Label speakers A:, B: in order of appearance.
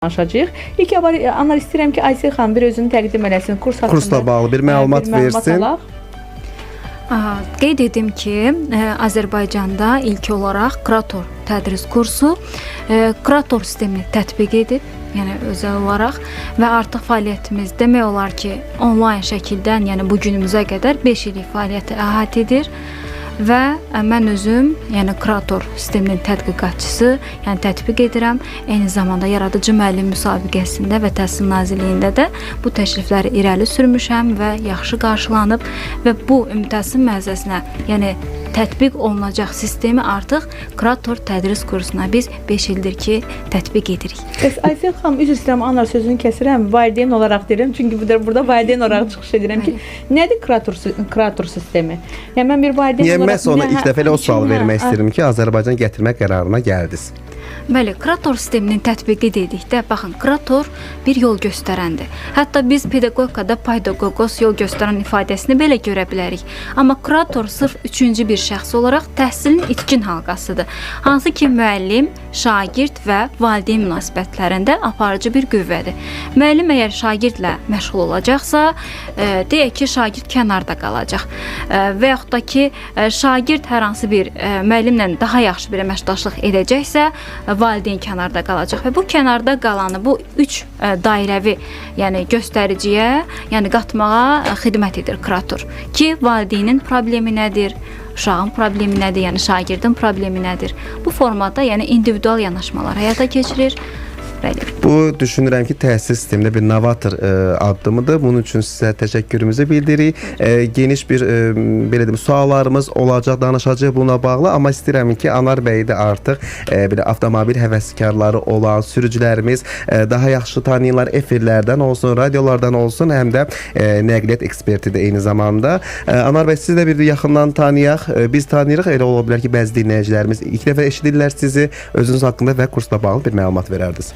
A: danışacağıq. İlk anlar istəyirəm ki, Aysel xanım bir özünü təqdim eləsin.
B: Kursla bağlı bir məlumat versin.
C: Qeyd edim ki, Azərbaycanda ilk olaraq Krator tədris kursu Krator sistemini tətbiq edib, yəni özəl olaraq və artıq fəaliyyətimiz demək olar ki, onlayn şəkildən, yəni bu günümüzə qədər 5 illik fəaliyyəti əhatə edir. Və mən özüm, yəni Krator sisteminin tədqiqatçısı, yəni tətbiq edirəm. Eyni zamanda yaradıcı müəllim müsabiqəsində və Təhsil Nazirliyində də bu təklifləri irəli sürmüşəm və yaxşı qarşılanıb və bu ümumi təhsil müəssisəsinə, yəni tətbiq olunacaq sistemi artıq Krator tədris kursuna biz 5 ildir ki, tətbiq edirik.
A: Aysel xanım, üzr istəyirəm, Anar sözünü kəsirəm, valideyn olaraq deyirəm, çünki burada valideyn olaraq çıxış edirəm ki, nədir Krator sistemi? Yəni mən bir valideyn olaraq...
B: Məhz ona ilk dəfə elə o sualı vermək istəyirəm ki, Azərbaycan gətirmək qərarına gəldiniz.
C: Bəli, Krator sisteminin tətbiqi dedikdə, baxın, Krator bir yol göstərəndir. Hətta biz pedaqogikada paydagogos yol göstərən ifadəsini belə görə bilərik. Amma Krator sırf üçüncü bir şəxs olaraq təhsilin itkin halqasıdır. Hansı ki, müəllim, şagird və valideyn münasibətlərində aparıcı bir qüvvədir. Müəllim əgər şagirdlə məşğul olacaqsa, deyək ki, şagird kənarda qalacaq. Və yaxud da ki, şagird hər hansı bir müəllimlə daha yaxşı bir əməkdaşlıq edəcəksə, valideyn kənarda qalacaq və bu kənarda qalanı bu üç dairəvi, yəni göstəriciyə, yəni qatmağa xidmət edir Krator ki, valideynin problemi nədir, uşağın problemi nədir, yəni şagirdin problemi nədir. Bu formada yəni individual yanaşmalar həyata keçirir. Bəli.
B: Bu düşünürəm ki, təhsil sistemində bir novator addımıdır. Bunun üçün sizə təşəkkürümüzü bildiririk. Geniş bir belə deyim, suallarımız olacaq, danışacağıq buna bağlı, amma istəyirəm ki, Anar bəy də artıq belə avtomobil həvəskarları olan sürücülərimiz daha yaxşı tanıyırlar, efirlərdən olsun, radiolardan olsun, həm də nəqliyyat ekspertidir eyni zamanda. Anar bəy, siz də bir yaxından tanıyaq. Biz tanıyırıq, elə ola bilər ki, bəzi dinləyicilərimiz ilk dəfə eşidirlər sizi, özünüz haqqında və kursla bağlı bir məlumat verərdiniz.